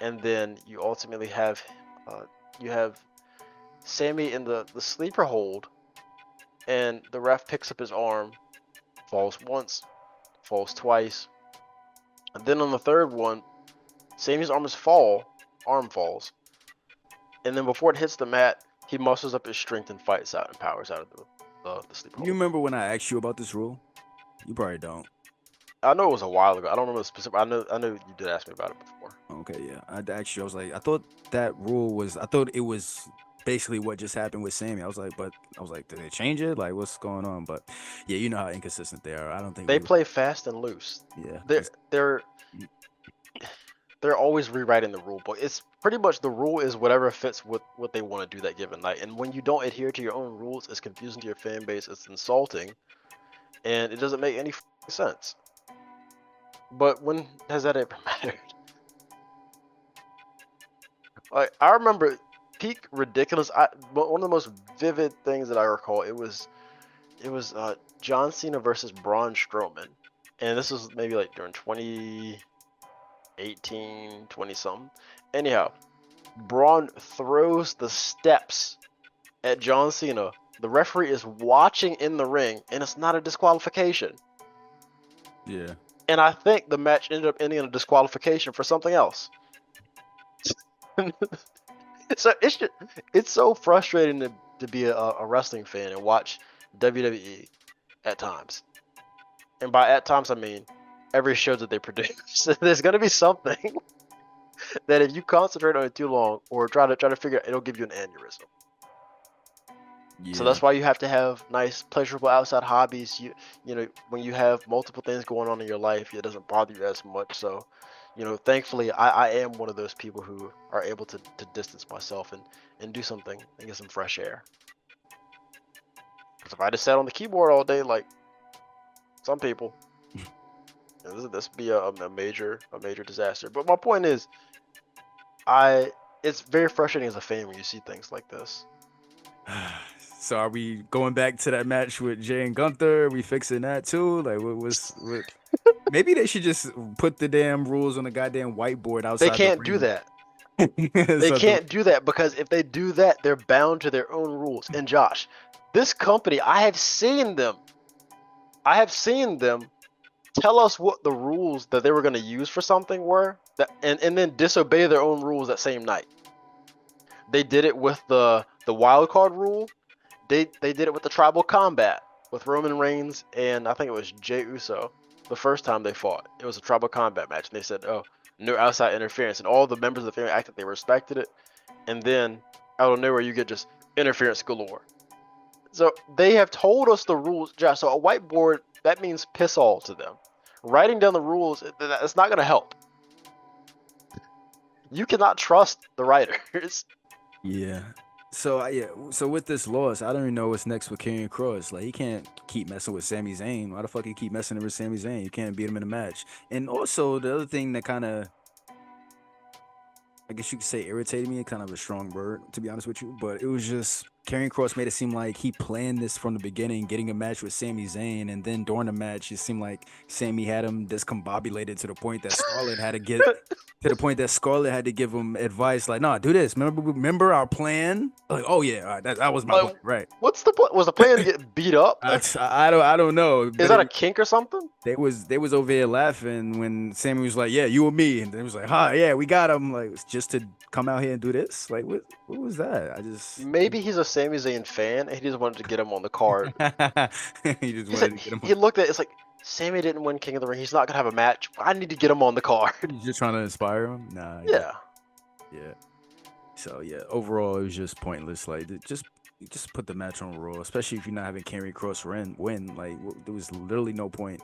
and then you ultimately have you have Sammy in the sleeper hold, and the ref picks up his arm, falls once, falls twice, and then on the third one, Sammy's arm falls, and then before it hits the mat, he musters up his strength and fights out and powers out of the sleeper You hold. remember when I asked you about this rule? You probably don't. I know it was a while ago. I don't remember the specific. I know you did ask me about it before. Okay, yeah. I asked you. I was like, I thought that rule was. I thought it was basically what just happened with Sammy. I was like, did they change it? Like, what's going on? But yeah, you know how inconsistent they are. I don't think They we. play fast and loose. Yeah, They're it's, they're they're always rewriting the rule book. It's pretty much the rule is whatever fits with what they want to do that given night. And when you don't adhere to your own rules, it's confusing to your fan base. It's insulting, and it doesn't make any sense. But when has that ever mattered? Like I remember peak ridiculous. One of the most vivid things that I recall. It was John Cena versus Braun Strowman, and this was maybe like during 2018, 20 something. Anyhow, Braun throws the steps at John Cena. The referee is watching in the ring, and it's not a disqualification. yeah. And I think the match ended up ending in a disqualification for something else. So it's so frustrating to be a wrestling fan and watch WWE at times. And by at times I mean every show that they produce. There's gonna be something that if you concentrate on it too long or try to figure it, it'll give you an aneurysm. So Yeah. that's why you have to have nice, pleasurable outside hobbies. You know when you have multiple things going on in your life, it doesn't bother you as much. So, thankfully, I am one of those people who are able to distance myself and do something and get some fresh air. Because if I just sat on the keyboard all day, like some people, this would be a major disaster. But my point is, it's very frustrating as a fan when you see things like this. So are we going back to that match with Jay and Gunther? Are we fixing that too? Like, what was what? Maybe they should just put the damn rules on the goddamn whiteboard They outside the can't do ring. that. They So the can't do that because if they do that, they're bound to their own rules. And Josh, this company, I have seen them tell us what the rules that they were going to use for something were, and then disobey their own rules that same night. They did it with the wild card rule. They did it with the tribal combat with Roman Reigns and I think it was Jey Uso. The first time they fought, it was a tribal combat match, and they said, "Oh, no outside interference," and all the members of the family acted they respected it. And then out of nowhere, you get just interference galore. So they have told us the rules, Josh. So a whiteboard, that means piss all to them. Writing down the rules, it's not going to help. You cannot trust the writers. yeah. So yeah. So with this loss, I don't even know what's next with Karrion Kross. Like he can't keep messing with Sami Zayn. Why the fuck he keep messing with Sami Zayn? You can't beat him in a match. And also the other thing that kind of, I guess you could say, irritated me, kind of a strong word to be honest with you, but it was just Karrion Kross made it seem like he planned this from the beginning, getting a match with Sami Zayn, and then during the match, it seemed like Sami had him discombobulated to the point that Scarlett had to get to the point that Scarlett had to give him advice like, "Nah, do this. Remember our plan?" Like, "Oh yeah, all right, that was my plan, Like, right?" what's the plan? Was the plan to get beat up? Like, I don't know, is but that a kink or something? they was over here laughing when Sammy was like, "Yeah, you and me," and they was like, "Huh, yeah, we got him." Like just to come out here and do this. Like what was that? I just Maybe he's a Sami Zayn fan and he just wanted to get him on the card. he just He said wanted to get him. he looked at it, it's like Sammy didn't win King of the Ring. He's not gonna have a match. I need to get him on the card. He's just trying to inspire him. Nah, he just Yeah. yeah. So yeah, overall it was just pointless. Like just put the match on Raw, especially if you're not having Karrion Kross win. Like there was literally no point.